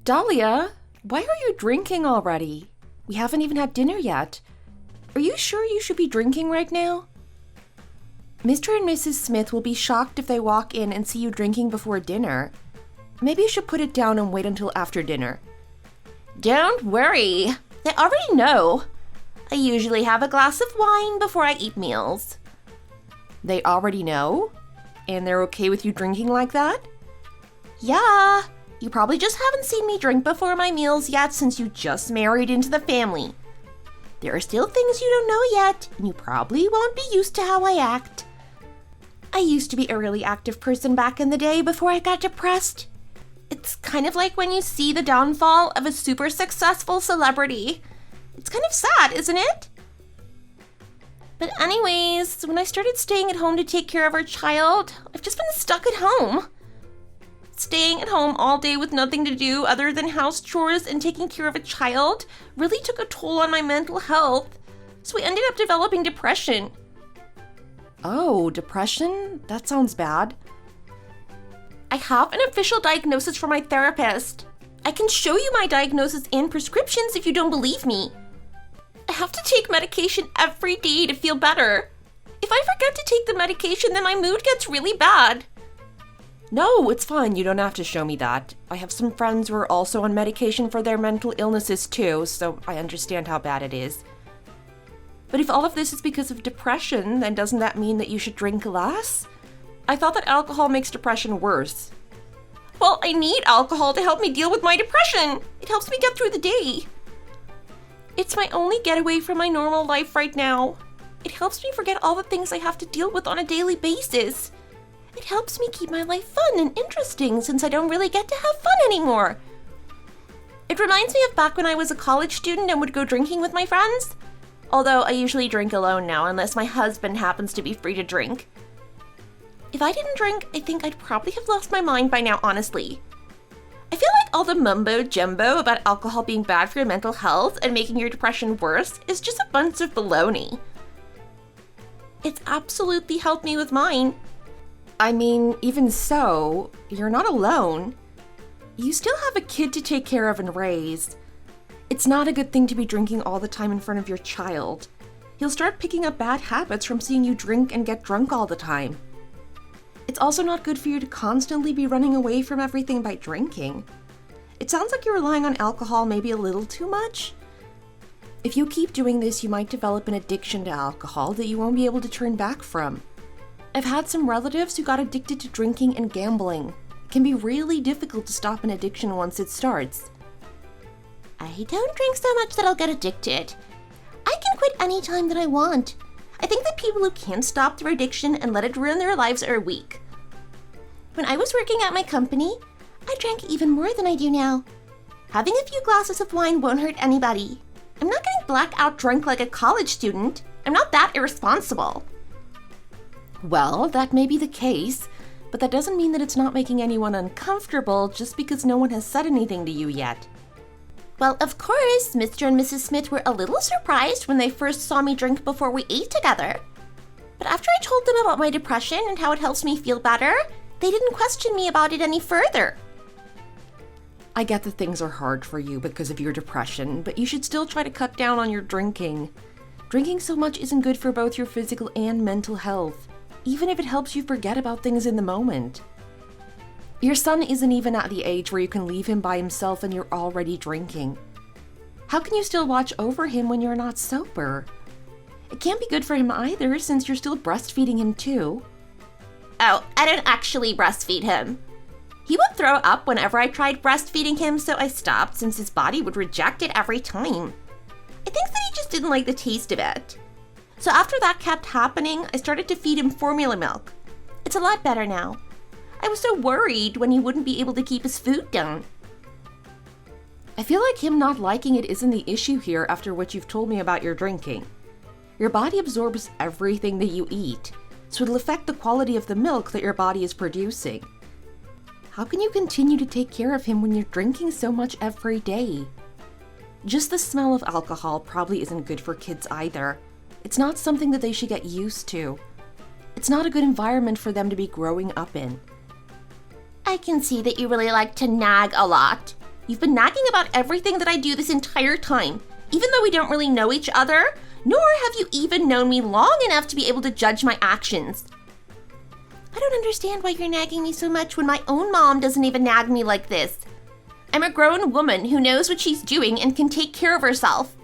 Dahlia, why are you drinking already? We haven't even had dinner yet. Are you sure you should be drinking right now? Mr. and Mrs. Smith will be shocked if they walk in and see you drinking before dinner. Maybe you should put it down and wait until after dinner. Don't worry. They already know. I usually have a glass of wine before I eat meals. They already know? And they're okay with you drinking like that? Yeah. You probably just haven't seen me drink before my meals yet since you just married into the family. There are still things you don't know yet, and you probably won't be used to how I act. I used to be a really active person back in the day before I got depressed. It's kind of like when you see the downfall of a super successful celebrity. It's kind of sad, isn't it? But anyways, when I started staying at home to take care of our child, I've just been stuck at home. Staying at home all day with nothing to do other than house chores and taking care of a child really took a toll on my mental health, so I ended up developing depression. Oh, depression? That sounds bad. I have an official diagnosis from my therapist. I can show you my diagnosis and prescriptions if you don't believe me. I have to take medication every day to feel better. If I forget to take the medication, then my mood gets really bad. No, it's fine. You don't have to show me that. I have some friends who are also on medication for their mental illnesses too, so I understand how bad it is. But if all of this is because of depression, then doesn't that mean that you should drink less? I thought that alcohol makes depression worse. Well, I need alcohol to help me deal with my depression. It helps me get through the day. It's my only getaway from my normal life right now. It helps me forget all the things I have to deal with on a daily basis. It helps me keep my life fun and interesting since I don't really get to have fun anymore. It reminds me of back when I was a college student and would go drinking with my friends. Although I usually drink alone now unless my husband happens to be free to drink. If I didn't drink, I think I'd probably have lost my mind by now, honestly. I feel like all the mumbo-jumbo about alcohol being bad for your mental health and making your depression worse is just a bunch of baloney. It's absolutely helped me with mine. I mean, even so, you're not alone. You still have a kid to take care of and raise. It's not a good thing to be drinking all the time in front of your child. He'll start picking up bad habits from seeing you drink and get drunk all the time. It's also not good for you to constantly be running away from everything by drinking. It sounds like you're relying on alcohol maybe a little too much. If you keep doing this, you might develop an addiction to alcohol that you won't be able to turn back from. I've had some relatives who got addicted to drinking and gambling. It can be really difficult to stop an addiction once it starts. I don't drink so much that I'll get addicted. I can quit any time that I want. I think that people who can't stop their addiction and let it ruin their lives are weak. When I was working at my company, I drank even more than I do now. Having a few glasses of wine won't hurt anybody. I'm not getting blackout drunk like a college student. I'm not that irresponsible. Well, that may be the case, but that doesn't mean that it's not making anyone uncomfortable just because no one has said anything to you yet. Well, of course, Mr. and Mrs. Smith were a little surprised when they first saw me drink before we ate together. But after I told them about my depression and how it helps me feel better, they didn't question me about it any further. I get that things are hard for you because of your depression, but you should still try to cut down on your drinking. Drinking so much isn't good for both your physical and mental health, even if it helps you forget about things in the moment. Your son isn't even at the age where you can leave him by himself and you're already drinking. How can you still watch over him when you're not sober? It can't be good for him either since you're still breastfeeding him too. Oh, I don't actually breastfeed him. He would throw up whenever I tried breastfeeding him, so I stopped since his body would reject it every time. I think that he just didn't like the taste of it. So after that kept happening, I started to feed him formula milk. It's a lot better now. I was so worried when he wouldn't be able to keep his food down. I feel like him not liking it isn't the issue here after what you've told me about your drinking. Your body absorbs everything that you eat, so it'll affect the quality of the milk that your body is producing. How can you continue to take care of him when you're drinking so much every day? Just the smell of alcohol probably isn't good for kids either. It's not something that they should get used to. It's not a good environment for them to be growing up in. I can see that you really like to nag a lot. You've been nagging about everything that I do this entire time, even though we don't really know each other, nor have you even known me long enough to be able to judge my actions. I don't understand why you're nagging me so much when my own mom doesn't even nag me like this. I'm a grown woman who knows what she's doing and can take care of herself.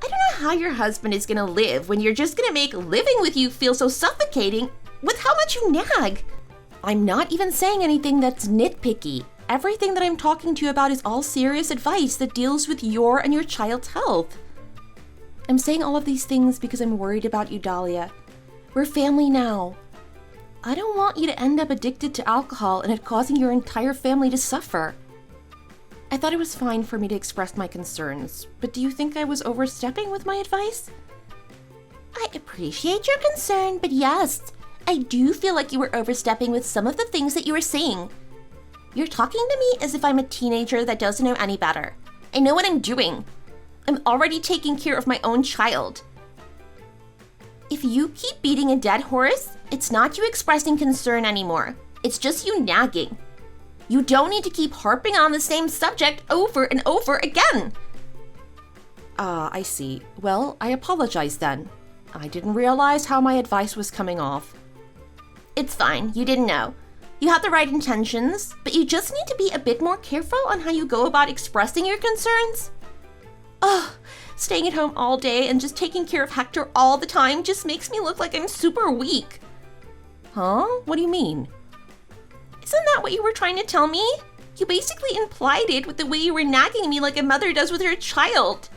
I don't know how your husband is gonna live when you're just gonna make living with you feel so suffocating with how much you nag. I'm not even saying anything that's nitpicky. Everything that I'm talking to you about is all serious advice that deals with your and your child's health. I'm saying all of these things because I'm worried about you, Dahlia. We're family now. I don't want you to end up addicted to alcohol and it causing your entire family to suffer. I thought it was fine for me to express my concerns, but do you think I was overstepping with my advice? I appreciate your concern, but yes, I do feel like you were overstepping with some of the things that you were saying. You're talking to me as if I'm a teenager that doesn't know any better. I know what I'm doing. I'm already taking care of my own child. If you keep beating a dead horse, it's not you expressing concern anymore. It's just you nagging. You don't need to keep harping on the same subject over and over again. I see. Well, I apologize then. I didn't realize how my advice was coming off. It's fine, you didn't know. You had the right intentions, but you just need to be a bit more careful on how you go about expressing your concerns. Ugh, staying at home all day and just taking care of Hector all the time just makes me look like I'm super weak. Huh? What do you mean? Isn't that what you were trying to tell me? You basically implied it with the way you were nagging me like a mother does with her child.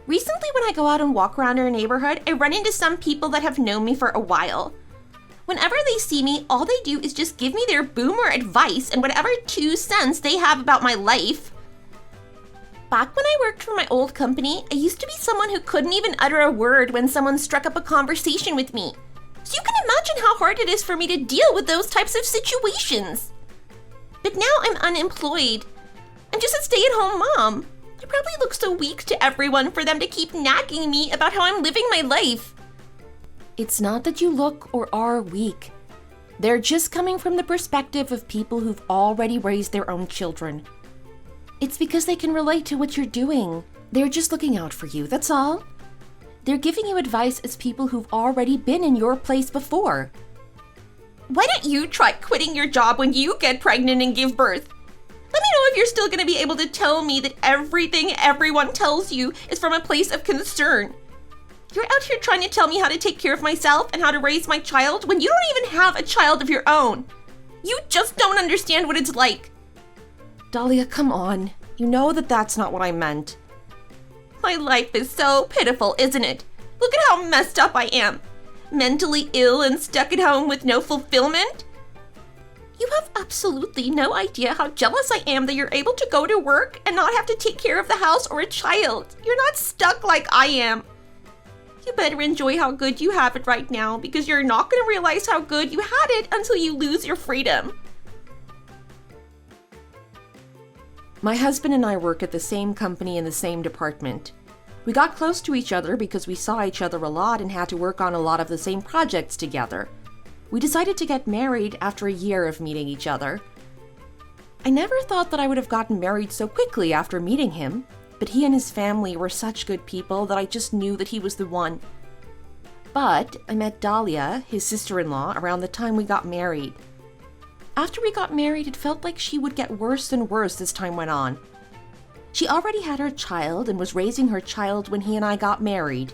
Recently, when I go out and walk around our neighborhood, I run into some people that have known me for a while. Whenever they see me, all they do is just give me their boomer advice and whatever 2 cents they have about my life. Back when I worked for my old company, I used to be someone who couldn't even utter a word when someone struck up a conversation with me. So you can imagine how hard it is for me to deal with those types of situations. But now I'm unemployed. I'm just a stay-at-home mom. I probably look so weak to everyone for them to keep nagging me about how I'm living my life. It's not that you look or are weak. They're just coming from the perspective of people who've already raised their own children. It's because they can relate to what you're doing. They're just looking out for you, that's all. They're giving you advice as people who've already been in your place before. Why don't you try quitting your job when you get pregnant and give birth? Let me know if you're still going to be able to tell me that everything everyone tells you is from a place of concern. You're out here trying to tell me how to take care of myself and how to raise my child when you don't even have a child of your own. You just don't understand what it's like. Dahlia, come on. You know that that's not what I meant. My life is so pitiful, isn't it? Look at how messed up I am. Mentally ill and stuck at home with no fulfillment. You have absolutely no idea how jealous I am that you're able to go to work and not have to take care of the house or a child. You're not stuck like I am. You better enjoy how good you have it right now because you're not going to realize how good you had it until you lose your freedom. My husband and I work at the same company in the same department. We got close to each other because we saw each other a lot and had to work on a lot of the same projects together. We decided to get married after a year of meeting each other. I never thought that I would have gotten married so quickly after meeting him, but he and his family were such good people that I just knew that he was the one. But I met Dahlia, his sister-in-law, around the time we got married. After we got married, it felt like she would get worse and worse as time went on. She already had her child and was raising her child when he and I got married.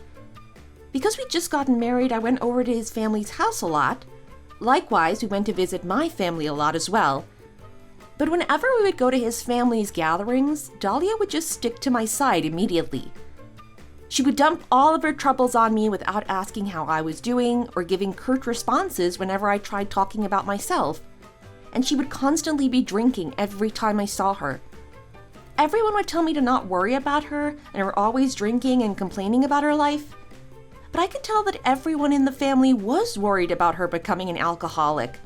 Because we'd just gotten married, I went over to his family's house a lot. Likewise, we went to visit my family a lot as well. But whenever we would go to his family's gatherings, Dahlia would just stick to my side immediately. She would dump all of her troubles on me without asking how I was doing or giving curt responses whenever I tried talking about myself. And she would constantly be drinking every time I saw her. Everyone would tell me to not worry about her and her always drinking and complaining about her life. But I could tell that everyone in the family was worried about her becoming an alcoholic.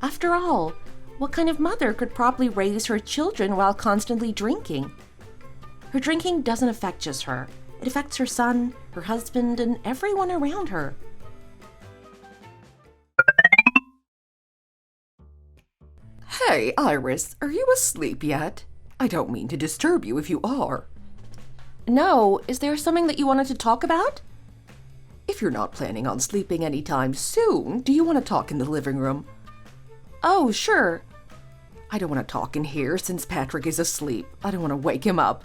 After all, what kind of mother could properly raise her children while constantly drinking? Her drinking doesn't affect just her. It affects her son, her husband, and everyone around her. Hey, Iris, are you asleep yet? I don't mean to disturb you if you are. No, is there something that you wanted to talk about? If you're not planning on sleeping anytime soon, do you want to talk in the living room? Oh, sure. I don't want to talk in here since Patrick is asleep. I don't want to wake him up.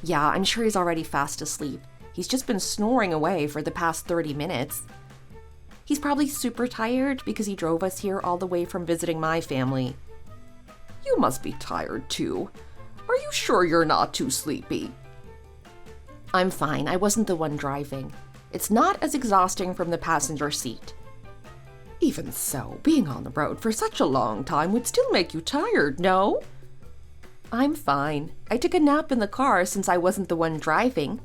Yeah, I'm sure he's already fast asleep. He's just been snoring away for the past 30 minutes. He's probably super tired because he drove us here all the way from visiting my family. You must be tired too. Are you sure you're not too sleepy? I'm fine. I wasn't the one driving. It's not as exhausting from the passenger seat. Even so, being on the road for such a long time would still make you tired, no? I'm fine. I took a nap in the car since I wasn't the one driving.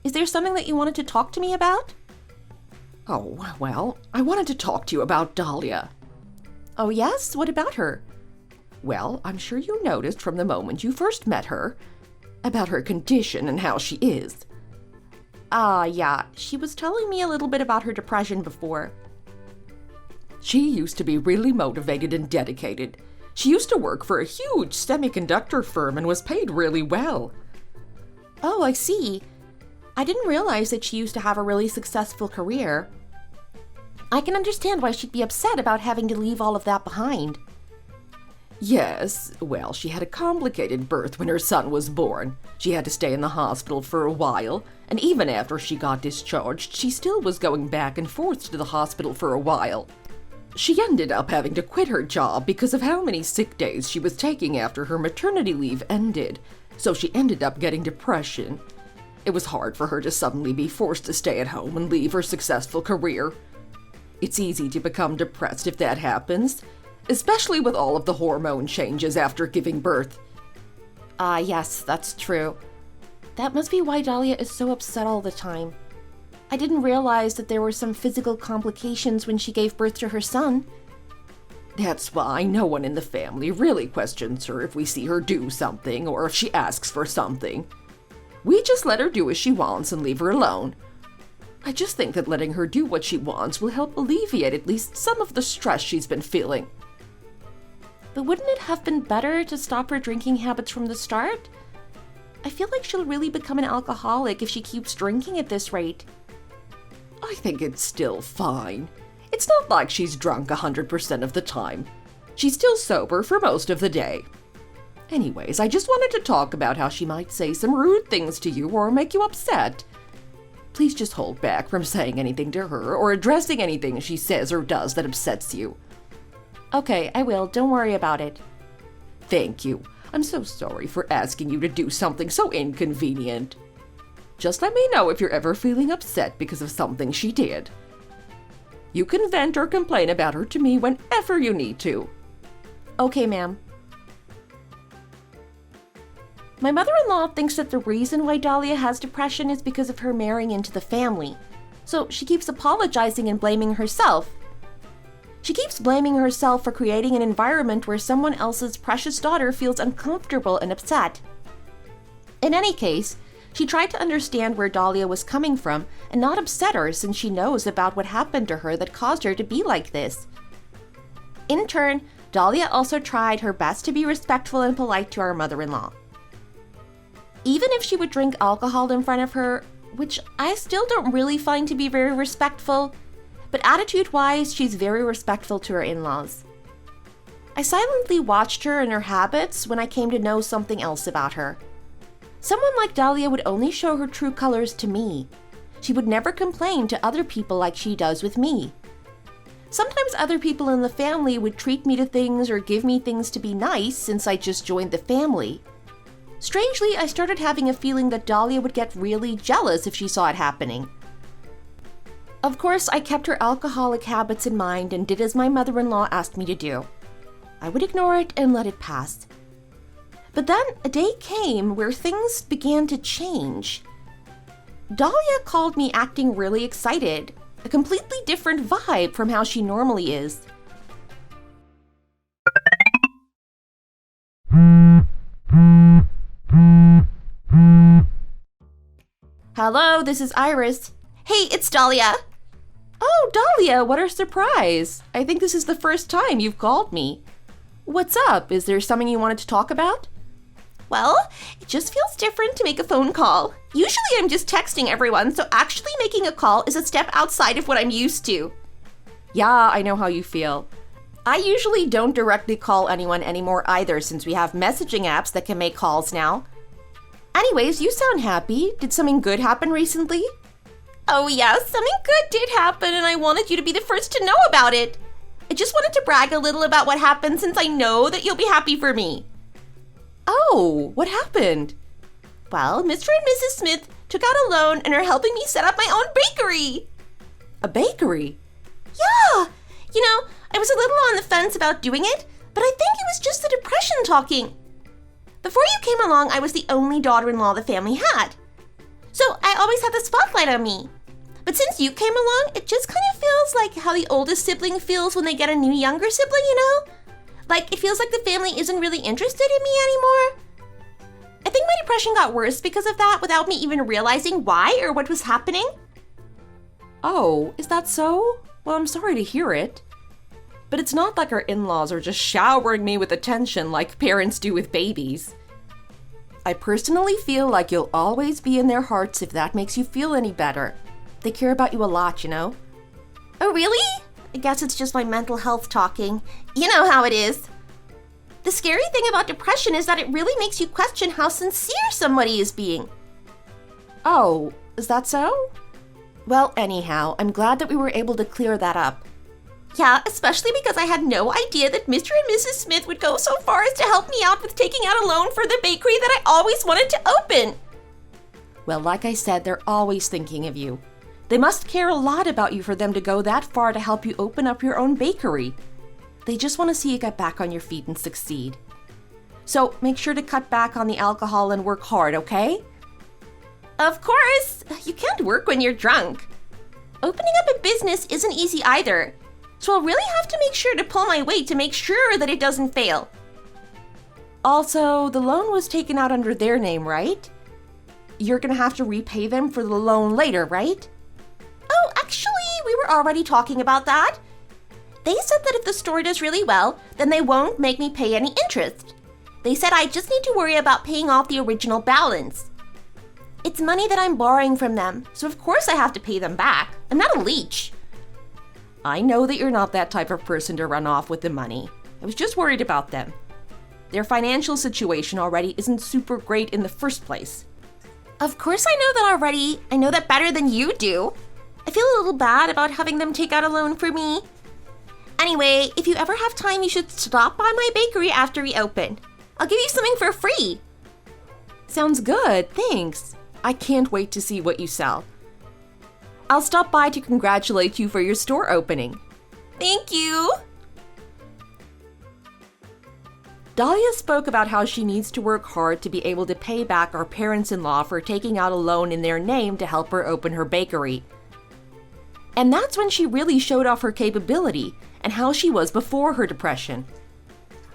Is there something that you wanted to talk to me about? Oh, well, I wanted to talk to you about Dahlia. Oh, yes? What about her? Well, I'm sure you noticed from the moment you first met her about her condition and how she is. Yeah. She was telling me a little bit about her depression before. She used to be really motivated and dedicated. She used to work for a huge semiconductor firm and was paid really well. Oh, I see. I didn't realize that she used to have a really successful career. I can understand why she'd be upset about having to leave all of that behind. Yes, well, she had a complicated birth when her son was born. She had to stay in the hospital for a while, and even after she got discharged, she still was going back and forth to the hospital for a while. She ended up having to quit her job because of how many sick days she was taking after her maternity leave ended, so she ended up getting depression. It was hard for her to suddenly be forced to stay at home and leave her successful career. It's easy to become depressed if that happens, especially with all of the hormone changes after giving birth. Yes, that's true. That must be why Dahlia is so upset all the time. I didn't realize that there were some physical complications when she gave birth to her son. That's why no one in the family really questions her if we see her do something or if she asks for something. We just let her do as she wants and leave her alone. I just think that letting her do what she wants will help alleviate at least some of the stress she's been feeling. But wouldn't it have been better to stop her drinking habits from the start? I feel like she'll really become an alcoholic if she keeps drinking at this rate. I think it's still fine. It's not like she's drunk 100% of the time. She's still sober for most of the day. Anyways, I just wanted to talk about how she might say some rude things to you or make you upset. Please just hold back from saying anything to her or addressing anything she says or does that upsets you. Okay, I will. Don't worry about it. Thank you. I'm so sorry for asking you to do something so inconvenient. Just let me know if you're ever feeling upset because of something she did. You can vent or complain about her to me whenever you need to. Okay, ma'am. My mother-in-law thinks that the reason why Dahlia has depression is because of her marrying into the family. So she keeps apologizing and blaming herself. She keeps blaming herself for creating an environment where someone else's precious daughter feels uncomfortable and upset. In any case, she tried to understand where Dahlia was coming from and not upset her since she knows about what happened to her that caused her to be like this. In turn, Dahlia also tried her best to be respectful and polite to our mother-in-law. Even if she would drink alcohol in front of her, which I still don't really find to be very respectful, but attitude-wise, she's very respectful to her in-laws. I silently watched her and her habits when I came to know something else about her. Someone like Dahlia would only show her true colors to me. She would never complain to other people like she does with me. Sometimes other people in the family would treat me to things or give me things to be nice since I just joined the family. Strangely, I started having a feeling that Dahlia would get really jealous if she saw it happening. Of course, I kept her alcoholic habits in mind and did as my mother-in-law asked me to do. I would ignore it and let it pass. But then a day came where things began to change. Dahlia called me acting really excited, a completely different vibe from how she normally is. Hello, this is Iris. Hey, it's Dahlia. Oh, Dahlia, what a surprise. I think this is the first time you've called me. What's up? Is there something you wanted to talk about? Well, it just feels different to make a phone call. Usually I'm just texting everyone, so actually making a call is a step outside of what I'm used to. Yeah, I know how you feel. I usually don't directly call anyone anymore either, since we have messaging apps that can make calls now. Anyways, you sound happy. Did something good happen recently? Oh yes, something good did happen and I wanted you to be the first to know about it. I just wanted to brag a little about what happened since I know that you'll be happy for me. Oh, what happened? Well, Mr. and Mrs. Smith took out a loan and are helping me set up my own bakery. A bakery? Yeah! You know, I was a little on the fence about doing it, but I think it was just the depression talking. Before you came along, I was the only daughter-in-law the family had. So I always had the spotlight on me. But since you came along, it just kind of feels like how the oldest sibling feels when they get a new younger sibling, you know? Like, it feels like the family isn't really interested in me anymore. I think my depression got worse because of that without me even realizing why or what was happening. Oh, is that so? Well, I'm sorry to hear it. But it's not like our in-laws are just showering me with attention like parents do with babies. I personally feel like you'll always be in their hearts if that makes you feel any better. They care about you a lot, you know? Oh, really? I guess it's just my mental health talking. You know how it is. The scary thing about depression is that it really makes you question how sincere somebody is being. Oh, is that so? Well, anyhow, I'm glad that we were able to clear that up. Yeah, especially because I had no idea that Mr. and Mrs. Smith would go so far as to help me out with taking out a loan for the bakery that I always wanted to open. Well, like I said, they're always thinking of you. They must care a lot about you for them to go that far to help you open up your own bakery. They just want to see you get back on your feet and succeed. So make sure to cut back on the alcohol and work hard, okay? Of course! You can't work when you're drunk. Opening up a business isn't easy either, so I'll really have to make sure to pull my weight to make sure that it doesn't fail. Also, the loan was taken out under their name, right? You're gonna have to repay them for the loan later, right? Oh, actually, we were already talking about that. They said that if the store does really well, then they won't make me pay any interest. They said I just need to worry about paying off the original balance. It's money that I'm borrowing from them, so of course I have to pay them back. I'm not a leech. I know that you're not that type of person to run off with the money. I was just worried about them. Their financial situation already isn't super great in the first place. Of course I know that already. I know that better than you do. I feel a little bad about having them take out a loan for me. Anyway, if you ever have time, you should stop by my bakery after we open. I'll give you something for free. Sounds good, thanks. I can't wait to see what you sell. I'll stop by to congratulate you for your store opening. Thank you. Dahlia spoke about how she needs to work hard to be able to pay back our parents-in-law for taking out a loan in their name to help her open her bakery. And that's when she really showed off her capability and how she was before her depression.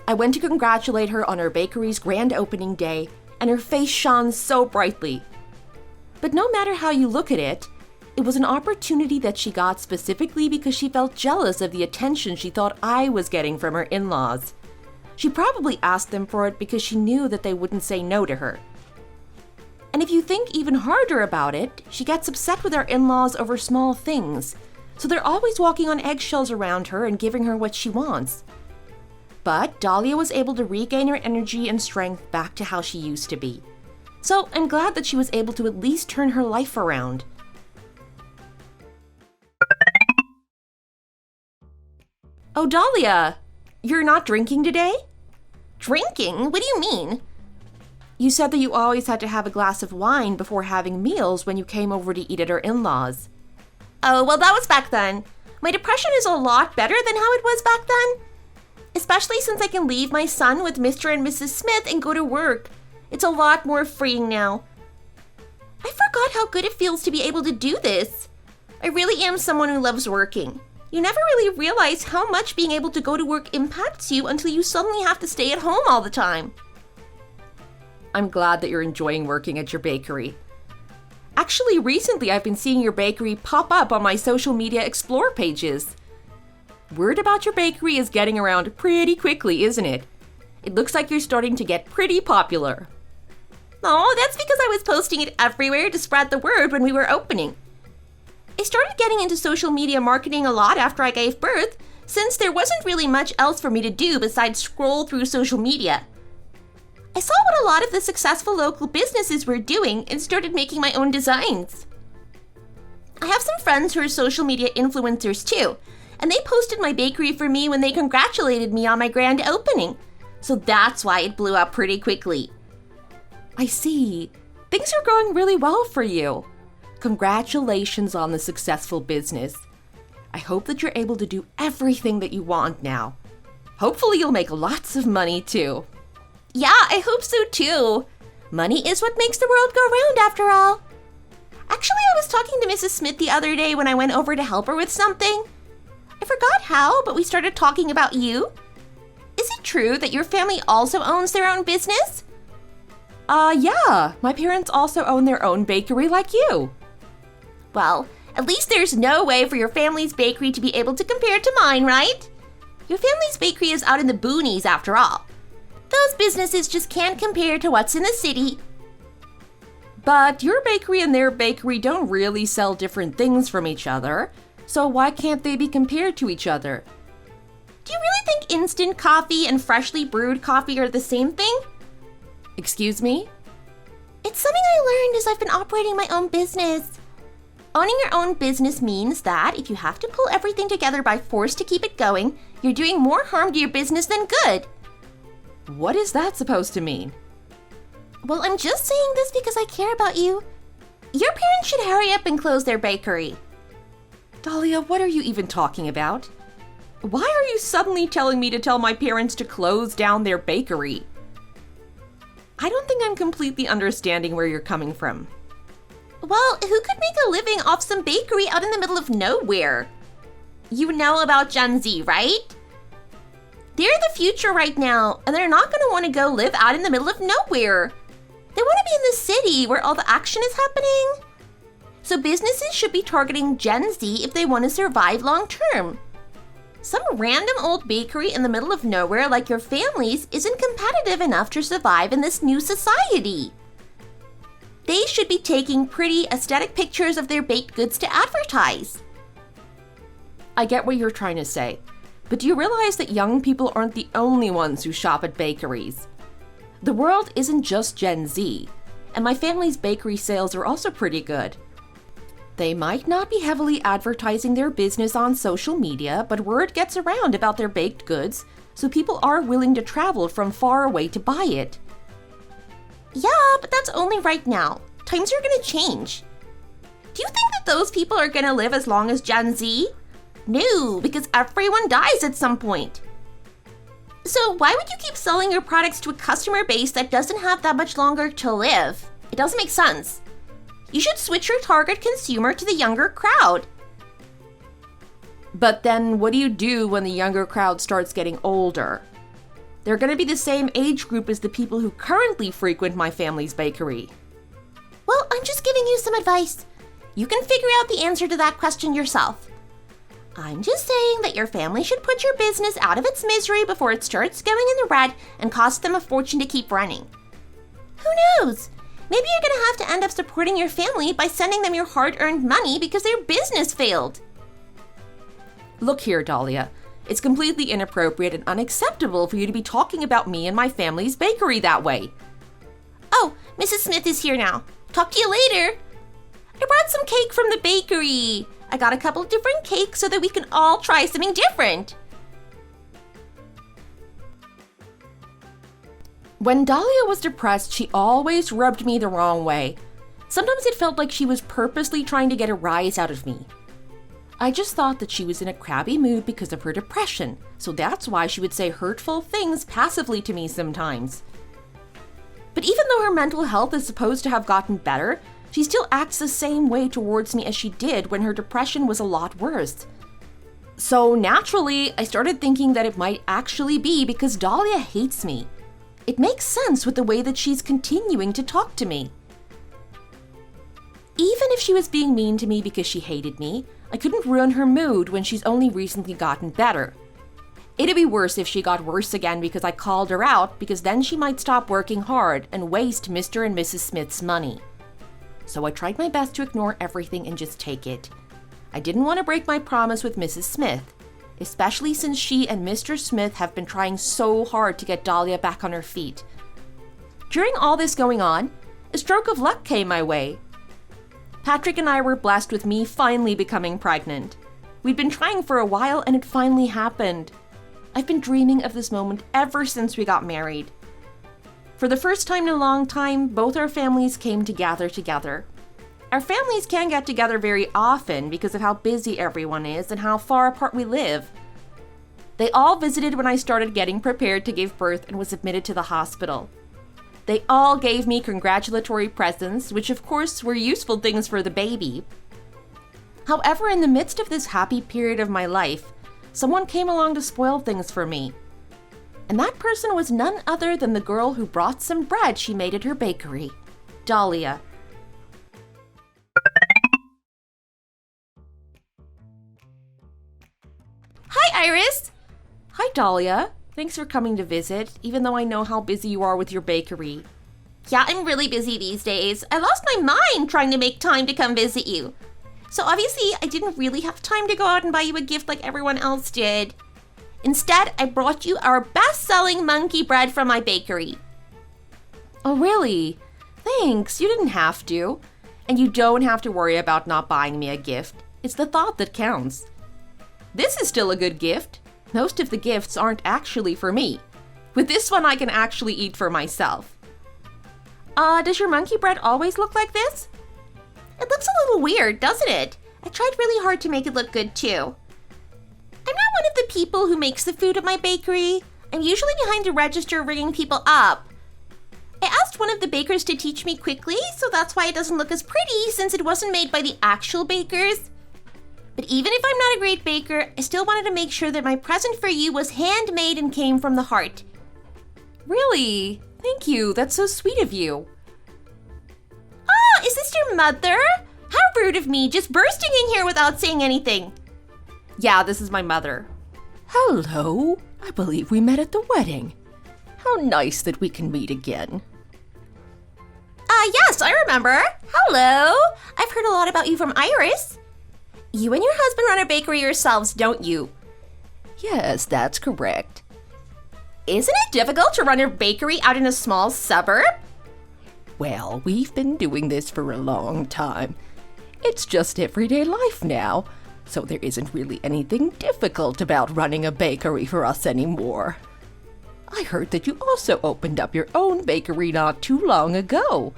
I went to congratulate her on her bakery's grand opening day, and her face shone so brightly. But no matter how you look at it, it was an opportunity that she got specifically because she felt jealous of the attention she thought I was getting from her in-laws. She probably asked them for it because she knew that they wouldn't say no to her. And if you think even harder about it, she gets upset with her in-laws over small things, so they're always walking on eggshells around her and giving her what she wants. But Dahlia was able to regain her energy and strength back to how she used to be. So I'm glad that she was able to at least turn her life around. Oh, Dahlia, you're not drinking today? Drinking? What do you mean? You said that you always had to have a glass of wine before having meals when you came over to eat at our in-laws. Oh, well, that was back then. My depression is a lot better than how it was back then. Especially since I can leave my son with Mr. and Mrs. Smith and go to work. It's a lot more freeing now. I forgot how good it feels to be able to do this. I really am someone who loves working. You never really realize how much being able to go to work impacts you until you suddenly have to stay at home all the time. I'm glad that you're enjoying working at your bakery. Actually, recently I've been seeing your bakery pop up on my social media explore pages. Word about your bakery is getting around pretty quickly, isn't it? It looks like you're starting to get pretty popular. Oh, that's because I was posting it everywhere to spread the word when we were opening. I started getting into social media marketing a lot after I gave birth, since there wasn't really much else for me to do besides scroll through social media. I saw what a lot of the successful local businesses were doing and started making my own designs. I have some friends who are social media influencers too, and they posted my bakery for me when they congratulated me on my grand opening. So that's why it blew up pretty quickly. I see. Things are going really well for you. Congratulations on the successful business. I hope that you're able to do everything that you want now. Hopefully you'll make lots of money too. Yeah, I hope so too. Money is what makes the world go round after all. Actually, I was talking to Mrs. Smith the other day when I went over to help her with something. I forgot how, but we started talking about you. Is it true that your family also owns their own business? Yeah. My parents also own their own bakery like you. Well, at least there's no way for your family's bakery to be able to compare to mine, right? Your family's bakery is out in the boonies after all. Those businesses just can't compare to what's in the city. But your bakery and their bakery don't really sell different things from each other, so why can't they be compared to each other? Do you really think instant coffee and freshly brewed coffee are the same thing? Excuse me? It's something I learned as I've been operating my own business. Owning your own business means that if you have to pull everything together by force to keep it going, you're doing more harm to your business than good. What is that supposed to mean? Well, I'm just saying this because I care about you. Your parents should hurry up and close their bakery. Dahlia, what are you even talking about? Why are you suddenly telling me to tell my parents to close down their bakery? I don't think I'm completely understanding where you're coming from. Well, who could make a living off some bakery out in the middle of nowhere? You know about Gen Z, right? They're the future right now, and they're not going to want to go live out in the middle of nowhere. They want to be in the city where all the action is happening. So businesses should be targeting Gen Z if they want to survive long term. Some random old bakery in the middle of nowhere like your family's isn't competitive enough to survive in this new society. They should be taking pretty aesthetic pictures of their baked goods to advertise. I get what you're trying to say, but do you realize that young people aren't the only ones who shop at bakeries? The world isn't just Gen Z, and my family's bakery sales are also pretty good. They might not be heavily advertising their business on social media, but word gets around about their baked goods, so people are willing to travel from far away to buy it. Yeah, but that's only right now. Times are gonna change. Do you think that those people are gonna live as long as Gen Z? No, because everyone dies at some point. So why would you keep selling your products to a customer base that doesn't have that much longer to live? It doesn't make sense. You should switch your target consumer to the younger crowd. But then what do you do when the younger crowd starts getting older? They're going to be the same age group as the people who currently frequent my family's bakery. Well, I'm just giving you some advice. You can figure out the answer to that question yourself. I'm just saying that your family should put your business out of its misery before it starts going in the red and cost them a fortune to keep running. Who knows? Maybe you're gonna have to end up supporting your family by sending them your hard-earned money because their business failed. Look here, Dahlia. It's completely inappropriate and unacceptable for you to be talking about me and my family's bakery that way. Oh, Mrs. Smith is here now. Talk to you later. I brought some cake from the bakery. I got a couple of different cakes so that we can all try something different. When Dahlia was depressed, she always rubbed me the wrong way. Sometimes it felt like she was purposely trying to get a rise out of me. I just thought that she was in a crabby mood because of her depression, so that's why she would say hurtful things passively to me sometimes. But even though her mental health is supposed to have gotten better, she still acts the same way towards me as she did when her depression was a lot worse. So naturally, I started thinking that it might actually be because Dahlia hates me. It makes sense with the way that she's continuing to talk to me. Even if she was being mean to me because she hated me, I couldn't ruin her mood when she's only recently gotten better. It'd be worse if she got worse again because I called her out, because then she might stop working hard and waste Mr. and Mrs. Smith's money. So I tried my best to ignore everything and just take it. I didn't want to break my promise with Mrs. Smith, especially since she and Mr. Smith have been trying so hard to get Dahlia back on her feet. During all this going on, a stroke of luck came my way. Patrick and I were blessed with me finally becoming pregnant. We'd been trying for a while and it finally happened. I've been dreaming of this moment ever since we got married. For the first time in a long time, both our families came to gather together. Our families can't get together very often because of how busy everyone is and how far apart we live. They all visited when I started getting prepared to give birth and was admitted to the hospital. They all gave me congratulatory presents, which of course were useful things for the baby. However, in the midst of this happy period of my life, someone came along to spoil things for me. And that person was none other than the girl who brought some bread she made at her bakery, Dahlia. Hi, Iris! Hi, Dahlia. Thanks for coming to visit, even though I know how busy you are with your bakery. Yeah, I'm really busy these days. I lost my mind trying to make time to come visit you. So obviously, I didn't really have time to go out and buy you a gift like everyone else did. Instead, I brought you our best-selling monkey bread from my bakery. Oh, really? Thanks, you didn't have to. And you don't have to worry about not buying me a gift. It's the thought that counts. This is still a good gift. Most of the gifts aren't actually for me. With this one, I can actually eat for myself. Does your monkey bread always look like this? It looks a little weird, doesn't it? I tried really hard to make it look good, too. I'm not one of the people who makes the food at my bakery. I'm usually behind the register ringing people up. I asked one of the bakers to teach me quickly, so that's why it doesn't look as pretty since it wasn't made by the actual bakers. But even if I'm not a great baker, I still wanted to make sure that my present for you was handmade and came from the heart. Really? Thank you. That's so sweet of you. Oh, is this your mother? How rude of me, just bursting in here without saying anything. Yeah, this is my mother. Hello. I believe we met at the wedding. How nice that we can meet again. Yes, I remember. Hello. I've heard a lot about you from Iris. You and your husband run a bakery yourselves, don't you? Yes, that's correct. Isn't it difficult to run a bakery out in a small suburb? Well, we've been doing this for a long time. It's just everyday life now, so there isn't really anything difficult about running a bakery for us anymore. I heard that you also opened up your own bakery not too long ago.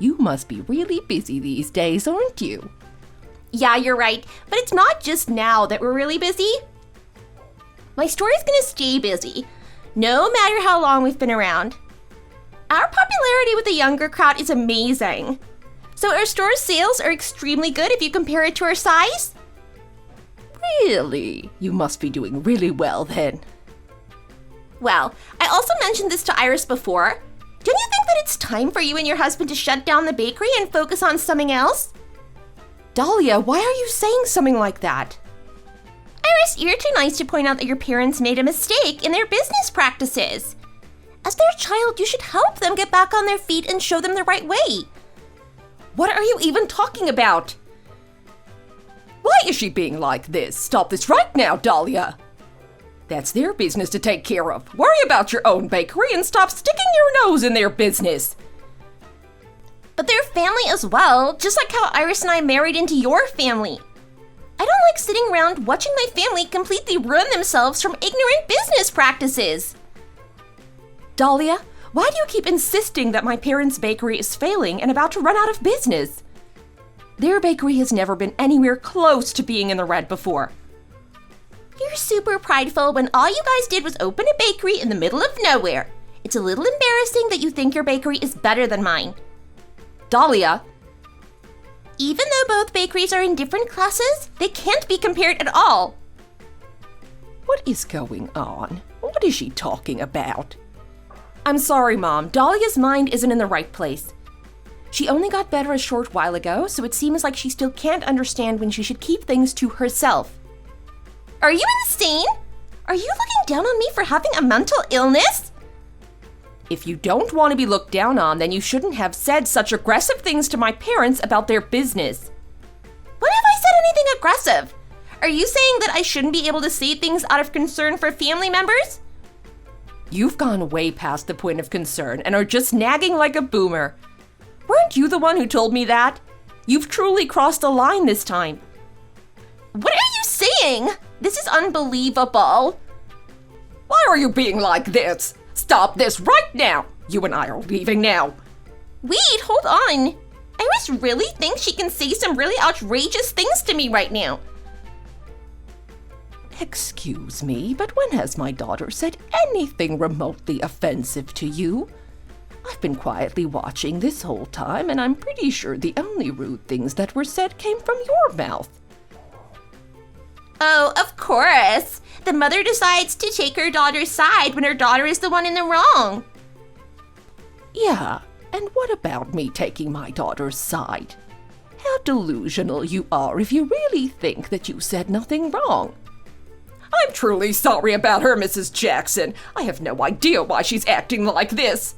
You must be really busy these days, aren't you? Yeah, you're right, but it's not just now that we're really busy. My store is gonna stay busy, no matter how long we've been around. Our popularity with the younger crowd is amazing. So our store's sales are extremely good if you compare it to our size. Really? You must be doing really well then. Well, I also mentioned this to Iris before. Don't you think that it's time for you and your husband to shut down the bakery and focus on something else? Dahlia, why are you saying something like that? Iris, you're too nice to point out that your parents made a mistake in their business practices. As their child, you should help them get back on their feet and show them the right way. What are you even talking about? Why is she being like this? Stop this right now, Dahlia. That's their business to take care of. Worry about your own bakery and stop sticking your nose in their business. But they're family as well, just like how Iris and I married into your family. I don't like sitting around watching my family completely ruin themselves from ignorant business practices. Dahlia, why do you keep insisting that my parents' bakery is failing and about to run out of business? Their bakery has never been anywhere close to being in the red before. You're super prideful when all you guys did was open a bakery in the middle of nowhere. It's a little embarrassing that you think your bakery is better than mine. Dahlia. Even though both bakeries are in different classes, they can't be compared at all. What is going on? What is she talking about? I'm sorry, Mom. Dahlia's mind isn't in the right place. She only got better a short while ago, so it seems like she still can't understand when she should keep things to herself. Are you insane? Are you looking down on me for having a mental illness? If you don't want to be looked down on, then you shouldn't have said such aggressive things to my parents about their business. When have I said anything aggressive? Are you saying that I shouldn't be able to say things out of concern for family members? You've gone way past the point of concern and are just nagging like a boomer. Weren't you the one who told me that? You've truly crossed a line this time. What are you saying? This is unbelievable. Why are you being like this? Stop this right now! You and I are leaving now. Wait, hold on. Iris really thinks she can say some really outrageous things to me right now. Excuse me, but when has my daughter said anything remotely offensive to you? I've been quietly watching this whole time, and I'm pretty sure the only rude things that were said came from your mouth. Oh, of course. The mother decides to take her daughter's side when her daughter is the one in the wrong. Yeah, and what about me taking my daughter's side? How delusional you are if you really think that you said nothing wrong. I'm truly sorry about her, Mrs. Jackson. I have no idea why she's acting like this.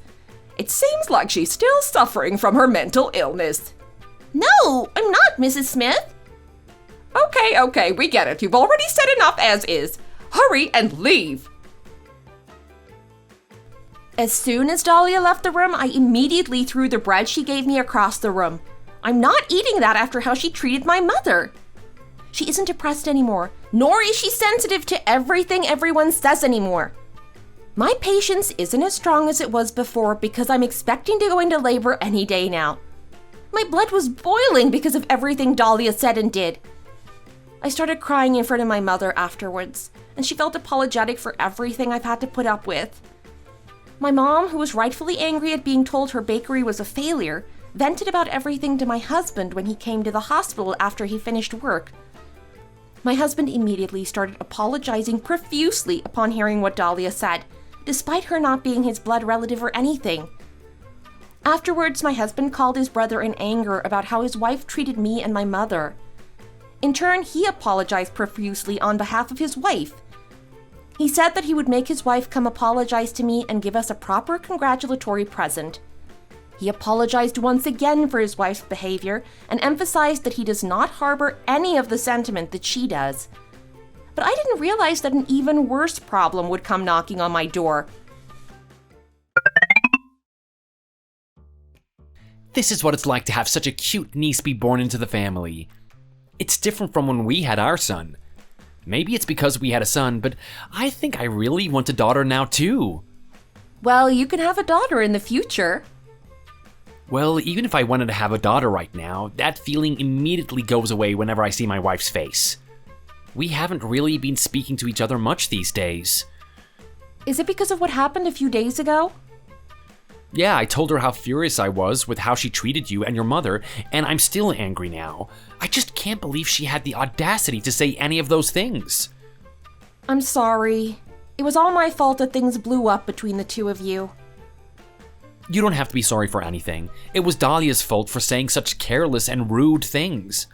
It seems like she's still suffering from her mental illness. No, I'm not, Mrs. Smith. Okay, we get it. You've already said enough as is. Hurry and leave. As soon as Dahlia left the room, I immediately threw the bread she gave me across the room. I'm not eating that after how she treated my mother. She isn't depressed anymore, nor is she sensitive to everything everyone says anymore. My patience isn't as strong as it was before because I'm expecting to go into labor any day now. My blood was boiling because of everything Dahlia said and did. I started crying in front of my mother afterwards, and she felt apologetic for everything I've had to put up with. My mom, who was rightfully angry at being told her bakery was a failure, vented about everything to my husband when he came to the hospital after he finished work. My husband immediately started apologizing profusely upon hearing what Dahlia said, despite her not being his blood relative or anything. Afterwards, my husband called his brother in anger about how his wife treated me and my mother. In turn, he apologized profusely on behalf of his wife. He said that he would make his wife come apologize to me and give us a proper congratulatory present. He apologized once again for his wife's behavior and emphasized that he does not harbor any of the sentiment that she does. But I didn't realize that an even worse problem would come knocking on my door. This is what it's like to have such a cute niece be born into the family. It's different from when we had our son. Maybe it's because we had a son, but I think I really want a daughter now too. Well, you can have a daughter in the future. Well, even if I wanted to have a daughter right now, that feeling immediately goes away whenever I see my wife's face. We haven't really been speaking to each other much these days. Is it because of what happened a few days ago? Yeah, I told her how furious I was with how she treated you and your mother, and I'm still angry now. I just can't believe she had the audacity to say any of those things. I'm sorry. It was all my fault that things blew up between the two of you. You don't have to be sorry for anything. It was Dahlia's fault for saying such careless and rude things.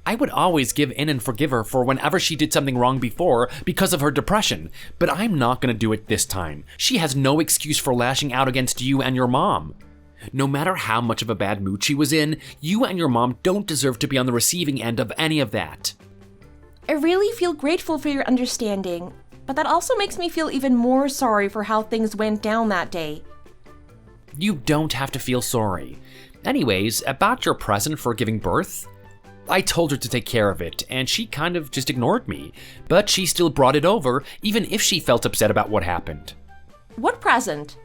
I would always give in and forgive her for whenever she did something wrong before because of her depression, but I'm not gonna do it this time. She has no excuse for lashing out against you and your mom. No matter how much of a bad mood she was in, you and your mom don't deserve to be on the receiving end of any of that. I really feel grateful for your understanding, but that also makes me feel even more sorry for how things went down that day. You don't have to feel sorry. Anyways, about your present for giving birth, I told her to take care of it, and she kind of just ignored me, but she still brought it over, even if she felt upset about what happened. What present?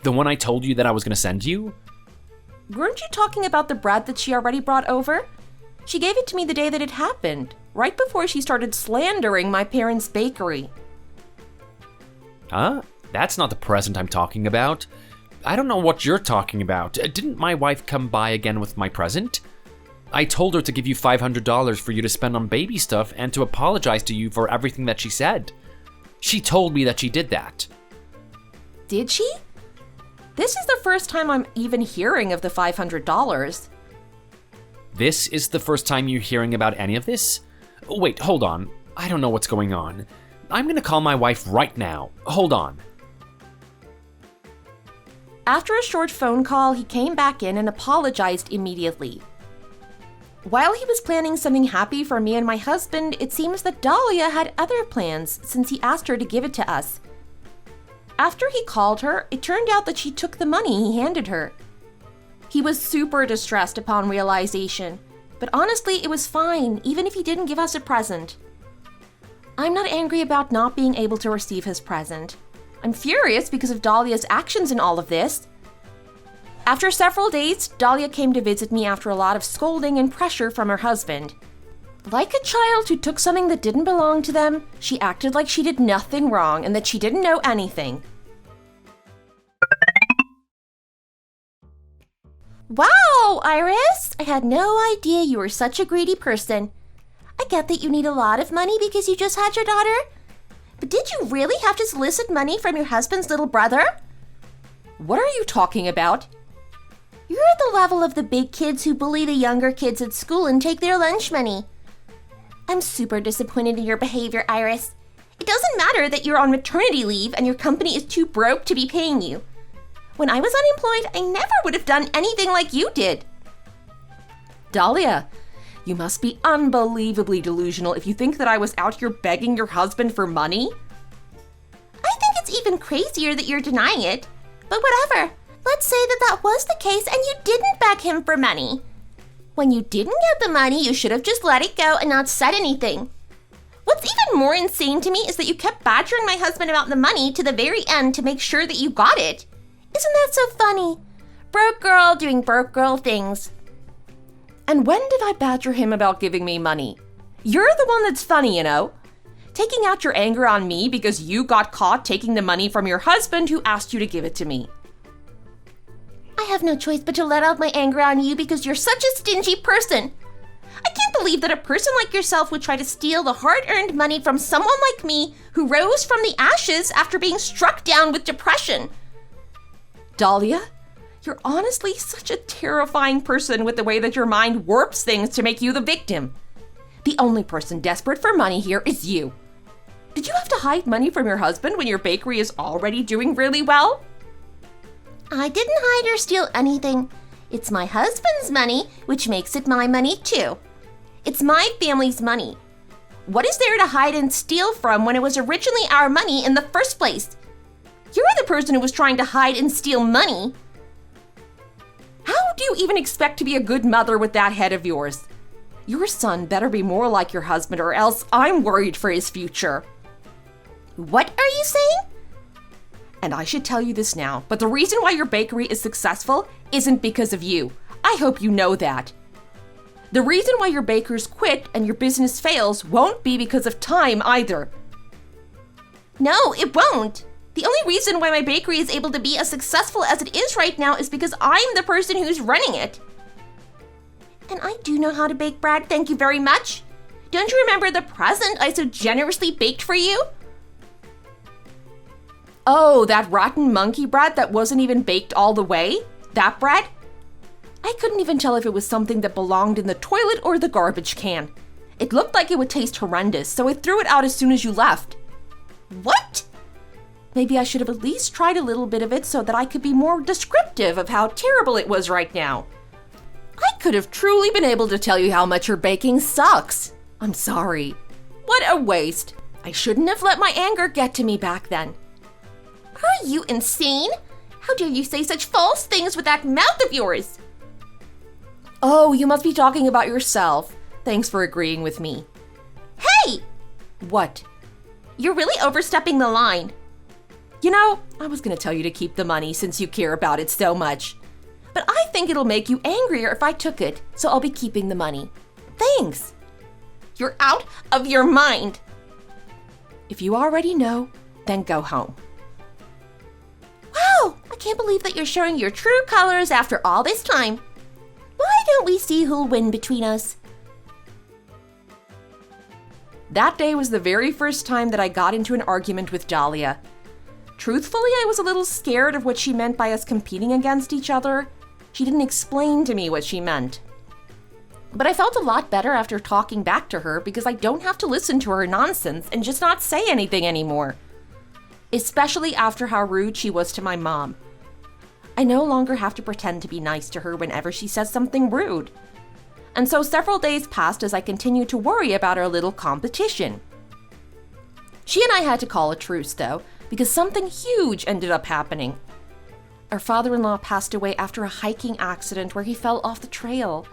The one I told you that I was gonna send you? Weren't you talking about the bread that she already brought over? She gave it to me the day that it happened, right before she started slandering my parents' bakery. Huh? That's not the present I'm talking about. I don't know what you're talking about. Didn't my wife come by again with my present? I told her to give you $500 for you to spend on baby stuff and to apologize to you for everything that she said. She told me that she did that. Did she? This is the first time I'm even hearing of the $500. This is the first time you're hearing about any of this? Wait, hold on. I don't know what's going on. I'm gonna call my wife right now. Hold on. After a short phone call, he came back in and apologized immediately. While he was planning something happy for me and my husband, it seems that Dahlia had other plans since he asked her to give it to us. After he called her, it turned out that she took the money he handed her. He was super distressed upon realization, but honestly, it was fine, even if he didn't give us a present. I'm not angry about not being able to receive his present. I'm furious because of Dahlia's actions in all of this. After several days, Dahlia came to visit me after a lot of scolding and pressure from her husband. Like a child who took something that didn't belong to them, she acted like she did nothing wrong and that she didn't know anything. Wow, Iris! I had no idea you were such a greedy person. I get that you need a lot of money because you just had your daughter. But did you really have to solicit money from your husband's little brother? What are you talking about? You're at the level of the big kids who bully the younger kids at school and take their lunch money. I'm super disappointed in your behavior, Iris. It doesn't matter that you're on maternity leave and your company is too broke to be paying you. When I was unemployed, I never would have done anything like you did. Dahlia, you must be unbelievably delusional if you think that I was out here begging your husband for money. I think it's even crazier that you're denying it. But whatever. Let's say that that was the case and you didn't beg him for money. When you didn't get the money, you should have just let it go and not said anything. What's even more insane to me is that you kept badgering my husband about the money to the very end to make sure that you got it. Isn't that so funny? Broke girl doing broke girl things. And when did I badger him about giving me money? You're the one that's funny, you know. Taking out your anger on me because you got caught taking the money from your husband who asked you to give it to me. I have no choice but to let out my anger on you because you're such a stingy person. I can't believe that a person like yourself would try to steal the hard-earned money from someone like me who rose from the ashes after being struck down with depression. Dahlia, you're honestly such a terrifying person with the way that your mind warps things to make you the victim. The only person desperate for money here is you. Did you have to hide money from your husband when your bakery is already doing really well? I didn't hide or steal anything. It's my husband's money, which makes it my money too. It's my family's money. What is there to hide and steal from when it was originally our money in the first place? You're the person who was trying to hide and steal money. How do you even expect to be a good mother with that head of yours? Your son better be more like your husband or else I'm worried for his future. What are you saying? And I should tell you this now, but the reason why your bakery is successful isn't because of you. I hope you know that. The reason why your bakers quit and your business fails won't be because of time either. No, it won't. The only reason why my bakery is able to be as successful as it is right now is because I'm the person who's running it. And I do know how to bake bread, thank you very much. Don't you remember the present I so generously baked for you? Oh, that rotten monkey bread that wasn't even baked all the way? That bread? I couldn't even tell if it was something that belonged in the toilet or the garbage can. It looked like it would taste horrendous, so I threw it out as soon as you left. What? Maybe I should have at least tried a little bit of it so that I could be more descriptive of how terrible it was right now. I could have truly been able to tell you how much your baking sucks. I'm sorry. What a waste. I shouldn't have let my anger get to me back then. Are you insane? How dare you say such false things with that mouth of yours? Oh, you must be talking about yourself. Thanks for agreeing with me. Hey! What? You're really overstepping the line. You know, I was going to tell you to keep the money since you care about it so much. But I think it'll make you angrier if I took it, so I'll be keeping the money. Thanks. You're out of your mind. If you already know, then go home. Wow, I can't believe that you're showing your true colors after all this time. Why don't we see who'll win between us? That day was the very first time that I got into an argument with Dahlia. Truthfully, I was a little scared of what she meant by us competing against each other. She didn't explain to me what she meant. But I felt a lot better after talking back to her because I don't have to listen to her nonsense and just not say anything anymore. Especially after how rude she was to my mom. I no longer have to pretend to be nice to her whenever she says something rude. And so several days passed as I continued to worry about our little competition. She and I had to call a truce, though, because something huge ended up happening. Our father-in-law passed away after a hiking accident where he fell off the trail.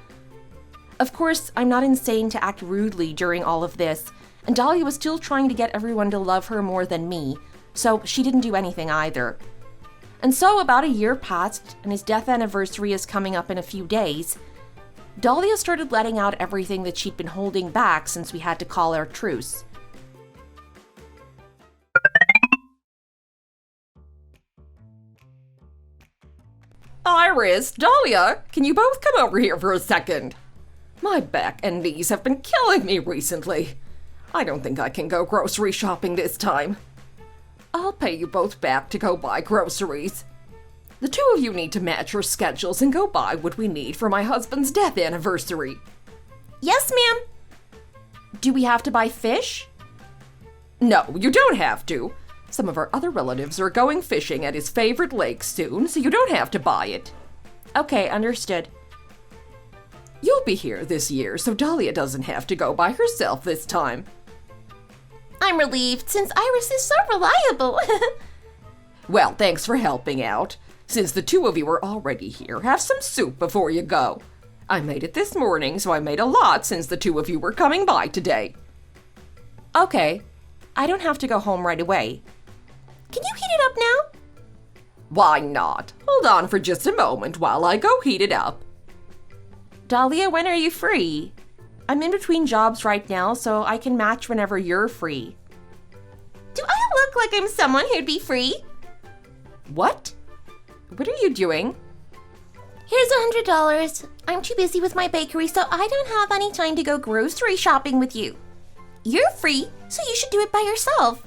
Of course, I'm not insane to act rudely during all of this, and Dahlia was still trying to get everyone to love her more than me, so she didn't do anything either. And so about a year passed, and his death anniversary is coming up in a few days. Dahlia started letting out everything that she'd been holding back since we had to call our truce. Iris, Dahlia, can you both come over here for a second? My back and knees have been killing me recently. I don't think I can go grocery shopping this time. I'll pay you both back to go buy groceries. The two of you need to match your schedules and go buy what we need for my husband's death anniversary. Yes, ma'am. Do we have to buy fish? No, you don't have to. Some of our other relatives are going fishing at his favorite lake soon, so you don't have to buy it. Okay, understood. You'll be here this year, so Dahlia doesn't have to go by herself this time. I'm relieved since Iris is so reliable. Well, thanks for helping out. Since the two of you are already here, have some soup before you go. I made it this morning, so I made a lot since the two of you were coming by today. Okay, I don't have to go home right away. Can you heat it up now? Why not? Hold on for just a moment while I go heat it up. Dahlia, when are you free? I'm in between jobs right now, so I can match whenever you're free. Do I look like I'm someone who'd be free? What? What are you doing? Here's $100. I'm too busy with my bakery, so I don't have any time to go grocery shopping with you. You're free, so you should do it by yourself.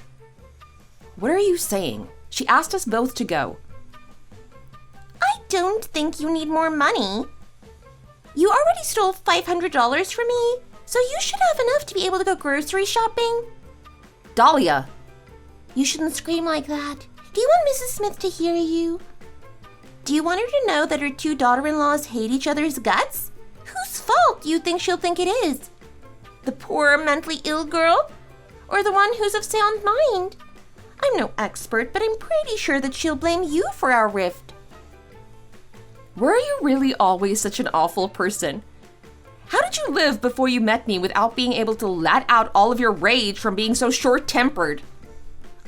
What are you saying? She asked us both to go. I don't think you need more money. You already stole $500 from me, so you should have enough to be able to go grocery shopping. Dahlia! You shouldn't scream like that. Do you want Mrs. Smith to hear you? Do you want her to know that her two daughter-in-laws hate each other's guts? Whose fault do you think she'll think it is? The poor mentally ill girl? Or the one who's of sound mind? I'm no expert, but I'm pretty sure that she'll blame you for our rift. Were you really always such an awful person? How did you live before you met me without being able to let out all of your rage from being so short-tempered?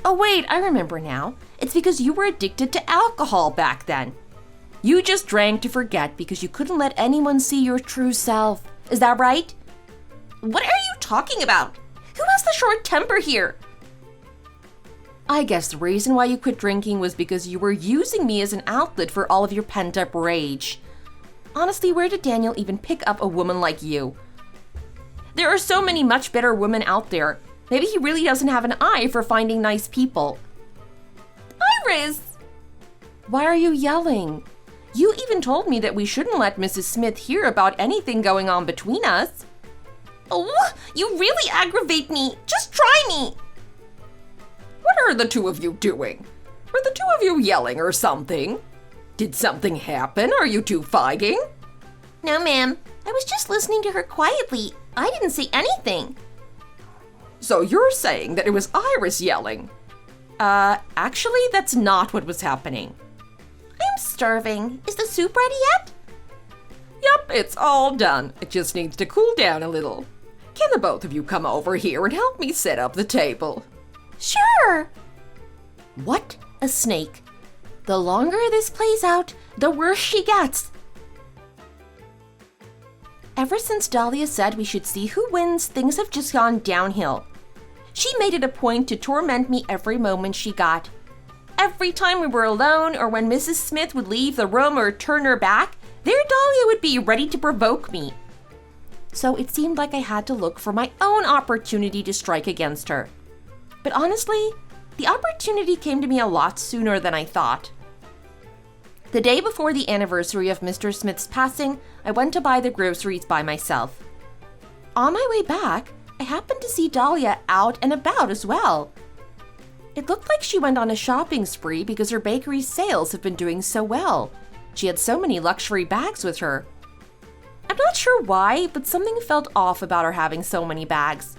Oh wait, I remember now. It's because you were addicted to alcohol back then. You just drank to forget because you couldn't let anyone see your true self. Is that right? What are you talking about? Who has the short temper here? I guess the reason why you quit drinking was because you were using me as an outlet for all of your pent-up rage. Honestly, where did Daniel even pick up a woman like you? There are so many much better women out there. Maybe he really doesn't have an eye for finding nice people. Iris! Why are you yelling? You even told me that we shouldn't let Mrs. Smith hear about anything going on between us. Oh, you really aggravate me. Just try me. What are the two of you doing? Are the two of you yelling or something? Did something happen? Are you two fighting? No, ma'am. I was just listening to her quietly. I didn't say anything. So you're saying that it was Iris yelling? Actually, that's not what was happening. I'm starving. Is the soup ready yet? Yep, it's all done. It just needs to cool down a little. Can the both of you come over here and help me set up the table? Sure. What a snake. The longer this plays out, the worse she gets. Ever since Dahlia said we should see who wins, things have just gone downhill. She made it a point to torment me every moment she got. Every time we were alone or when Mrs. Smith would leave the room or turn her back, there Dahlia would be ready to provoke me. So it seemed like I had to look for my own opportunity to strike against her. But honestly, The opportunity came to me a lot sooner than I thought. The day before the anniversary of Mr. Smith's passing, I went to buy the groceries by myself. On my way back, I happened to see Dahlia out and about as well. It looked like she went on a shopping spree because her bakery's sales have been doing so well. She had so many luxury bags with her. I'm not sure why, but something felt off about her having so many bags.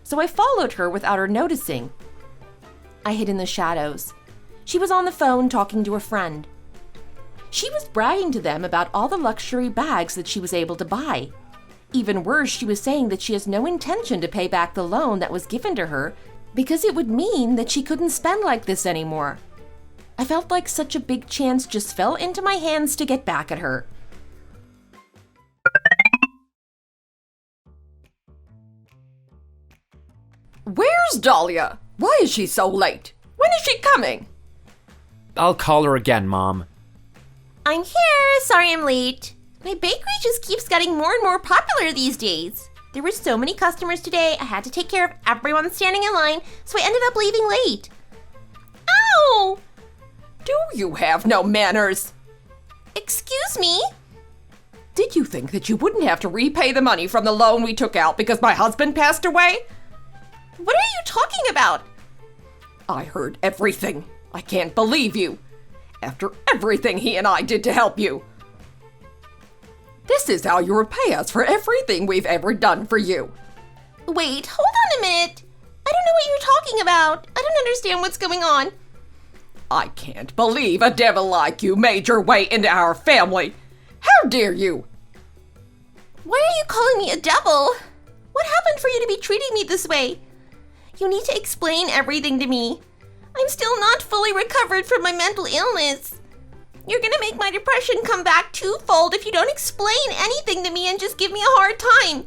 So I followed her without her noticing. I hid in the shadows. She was on the phone talking to a friend. She was bragging to them about all the luxury bags that she was able to buy. Even worse, she was saying that she has no intention to pay back the loan that was given to her because it would mean that she couldn't spend like this anymore. I felt like such a big chance just fell into my hands to get back at her. Where's Dahlia? Why is she so late? When is she coming? I'll call her again, Mom. I'm here. Sorry I'm late. My bakery just keeps getting more and more popular these days. There were so many customers today, I had to take care of everyone standing in line, so I ended up leaving late. Ow! Do you have no manners? Excuse me? Did you think that you wouldn't have to repay the money from the loan we took out because my husband passed away? What are you talking about? I heard everything. I can't believe you. After everything he and I did to help you. This is how you repay us for everything we've ever done for you. Wait, hold on a minute. I don't know what you're talking about. I don't understand what's going on. I can't believe a devil like you made your way into our family. How dare you? Why are you calling me a devil? What happened for you to be treating me this way? You need to explain everything to me. I'm still not fully recovered from my mental illness. You're gonna make my depression come back twofold if you don't explain anything to me and just give me a hard time.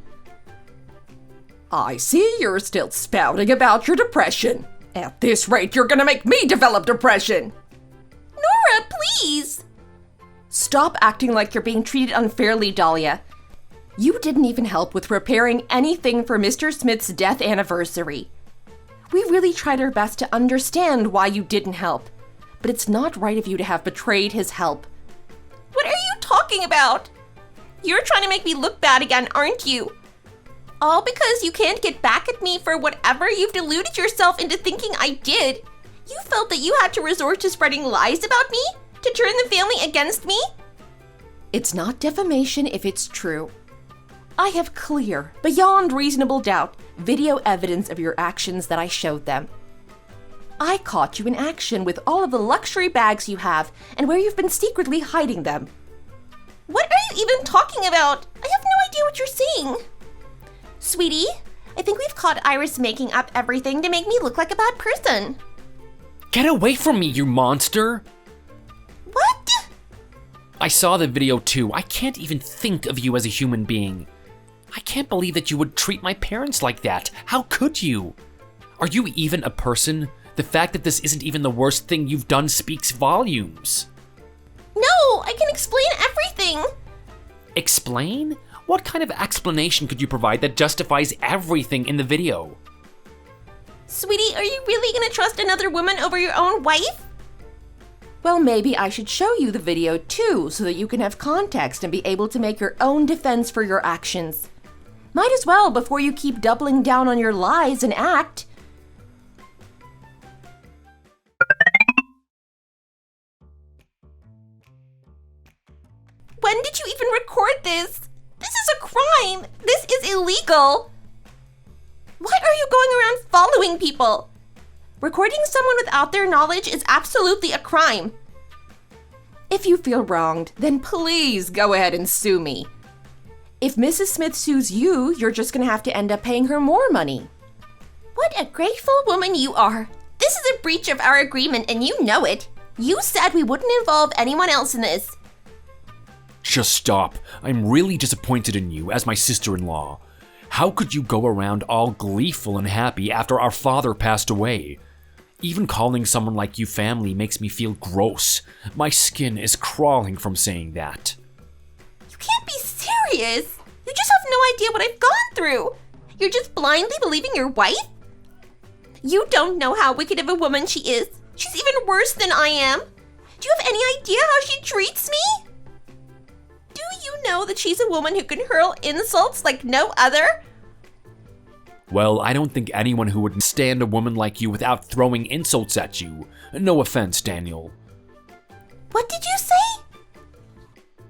I see you're still spouting about your depression. At this rate, you're gonna make me develop depression. Nora, please. Stop acting like you're being treated unfairly, Dahlia. You didn't even help with preparing anything for Mr. Smith's death anniversary. We really tried our best to understand why you didn't help, but it's not right of you to have betrayed his help. What are you talking about? You're trying to make me look bad again, aren't you? All because you can't get back at me for whatever you've deluded yourself into thinking I did. You felt that you had to resort to spreading lies about me? To turn the family against me? It's not defamation if it's true. I have clear, beyond reasonable doubt, video evidence of your actions that I showed them. I caught you in action with all of the luxury bags you have and where you've been secretly hiding them. What are you even talking about? I have no idea what you're saying. Sweetie, I think we've caught Iris making up everything to make me look like a bad person. Get away from me, you monster! What? I saw the video too. I can't even think of you as a human being. I can't believe that you would treat my parents like that. How could you? Are you even a person? The fact that this isn't even the worst thing you've done speaks volumes. No, I can explain everything. Explain? What kind of explanation could you provide that justifies everything in the video? Sweetie, are you really gonna trust another woman over your own wife? Well, maybe I should show you the video too, so that you can have context and be able to make your own defense for your actions. Might as well before you keep doubling down on your lies and act. When did you even record this? This is a crime! This is illegal! Why are you going around following people? Recording someone without their knowledge is absolutely a crime. If you feel wronged, then please go ahead and sue me. If Mrs. Smith sues you, you're just gonna have to end up paying her more money. What a grateful woman you are. This is a breach of our agreement and you know it. You said we wouldn't involve anyone else in this. Just stop. I'm really disappointed in you as my sister-in-law. How could you go around all gleeful and happy after our father passed away? Even calling someone like you family makes me feel gross. My skin is crawling from saying that. You can't be serious. You just have no idea what I've gone through. You're just blindly believing your wife? You don't know how wicked of a woman she is. She's even worse than I am. Do you have any idea how she treats me? Do you know that she's a woman who can hurl insults like no other? Well, I don't think anyone who would stand a woman like you without throwing insults at you. No offense, Daniel. What did you say?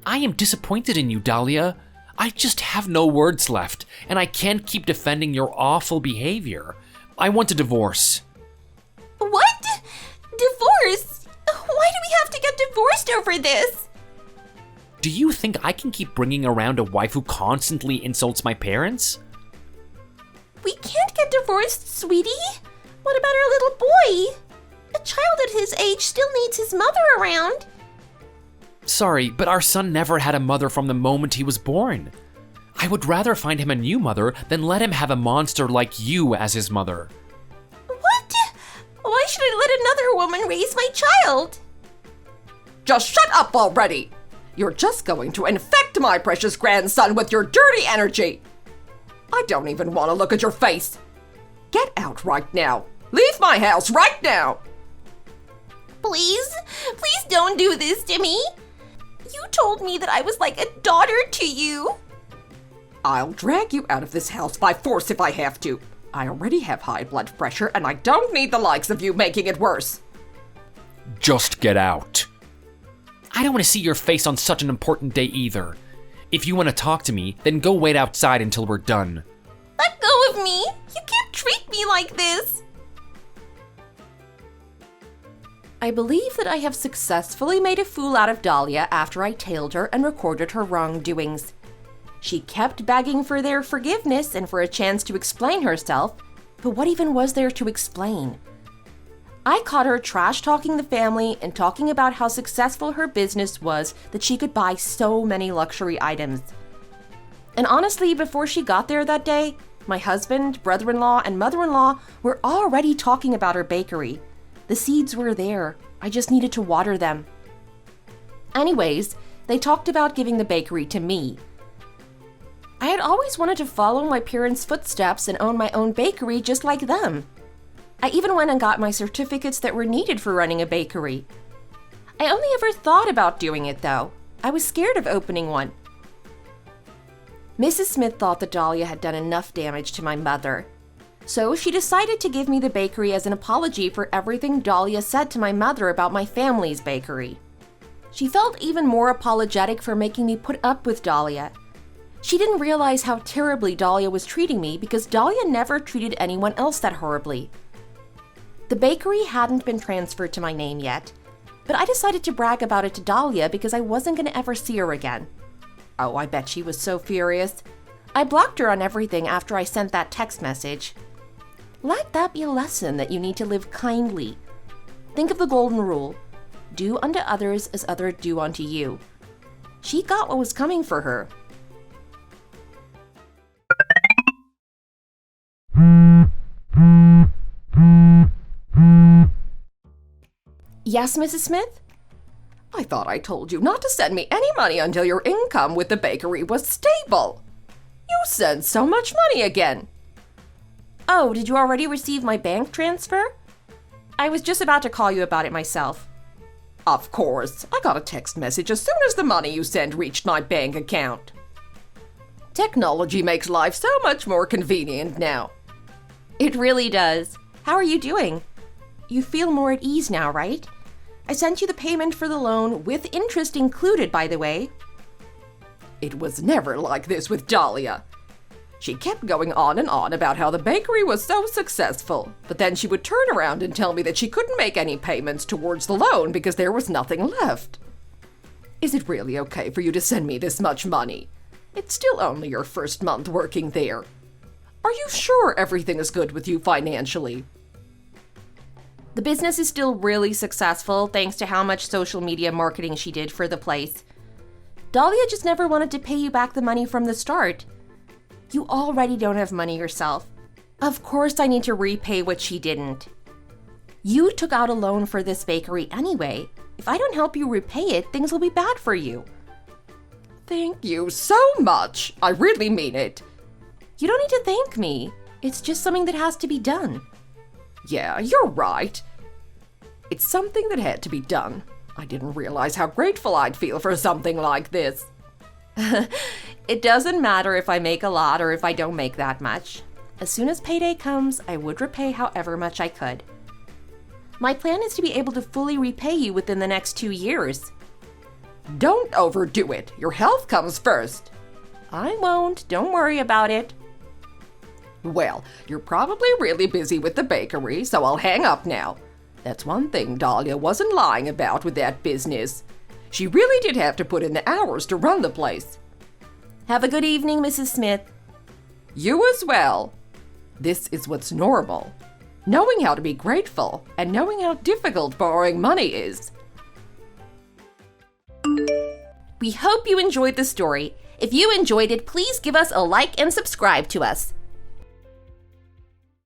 I am disappointed in you, Dahlia. I just have no words left, and I can't keep defending your awful behavior. I want a divorce. What? Divorce? Why do we have to get divorced over this? Do you think I can keep bringing around a wife who constantly insults my parents? We can't get divorced, sweetie. What about our little boy? A child at his age still needs his mother around. Sorry, but our son never had a mother from the moment he was born. I would rather find him a new mother than let him have a monster like you as his mother. What? Why should I let another woman raise my child? Just shut up already! You're just going to infect my precious grandson with your dirty energy! I don't even want to look at your face! Get out right now! Leave my house right now! Please don't do this to me. You told me that I was like a daughter to you. I'll drag you out of this house by force if I have to. I already have high blood pressure and I don't need the likes of you making it worse. Just get out. I don't want to see your face on such an important day either. If you want to talk to me, then go wait outside until we're done. Let go of me. You can't treat me like this. I believe that I have successfully made a fool out of Dahlia after I tailed her and recorded her wrongdoings. She kept begging for their forgiveness and for a chance to explain herself, but what even was there to explain? I caught her trash-talking the family and talking about how successful her business was that she could buy so many luxury items. And honestly, before she got there that day, my husband, brother-in-law, and mother-in-law were already talking about her bakery. The seeds were there. I just needed to water them. Anyways, they talked about giving the bakery to me. I had always wanted to follow my parents' footsteps and own my own bakery just like them. I even went and got my certificates that were needed for running a bakery. I only ever thought about doing it though. I was scared of opening one. Mrs. Smith thought that Dahlia had done enough damage to my mother. So she decided to give me the bakery as an apology for everything Dahlia said to my mother about my family's bakery. She felt even more apologetic for making me put up with Dahlia. She didn't realize how terribly Dahlia was treating me because Dahlia never treated anyone else that horribly. The bakery hadn't been transferred to my name yet, but I decided to brag about it to Dahlia because I wasn't going to ever see her again. Oh, I bet she was so furious. I blocked her on everything after I sent that text message. Let that be a lesson that you need to live kindly. Think of the golden rule. Do unto others as others do unto you. She got what was coming for her. Yes, Mrs. Smith? I thought I told you not to send me any money until your income with the bakery was stable. You sent so much money again. Oh, did you already receive my bank transfer? I was just about to call you about it myself. Of course. I got a text message as soon as the money you sent reached my bank account. Technology makes life so much more convenient now. It really does. How are you doing? You feel more at ease now, right? I sent you the payment for the loan with interest included, by the way. It was never like this with Dahlia. She kept going on and on about how the bakery was so successful, but then she would turn around and tell me that she couldn't make any payments towards the loan because there was nothing left. Is it really okay for you to send me this much money? It's still only your first month working there. Are you sure everything is good with you financially? The business is still really successful thanks to how much social media marketing she did for the place. Dahlia just never wanted to pay you back the money from the start. You already don't have money yourself. Of course I need to repay what she didn't. You took out a loan for this bakery anyway. If I don't help you repay it, things will be bad for you. Thank you so much. I really mean it. You don't need to thank me. It's just something that has to be done. Yeah, you're right. It's something that had to be done. I didn't realize how grateful I'd feel for something like this. It doesn't matter if I make a lot or if I don't make that much. As soon as payday comes, I would repay however much I could. My plan is to be able to fully repay you within the next 2 years. Don't overdo it. Your health comes first. I won't. Don't worry about it. Well, you're probably really busy with the bakery, so I'll hang up now. That's one thing Dahlia wasn't lying about with that business. She really did have to put in the hours to run the place. Have a good evening, Mrs. Smith. You as well. This is what's normal. Knowing how to be grateful and knowing how difficult borrowing money is. We hope you enjoyed the story. If you enjoyed it, please give us a like and subscribe to us.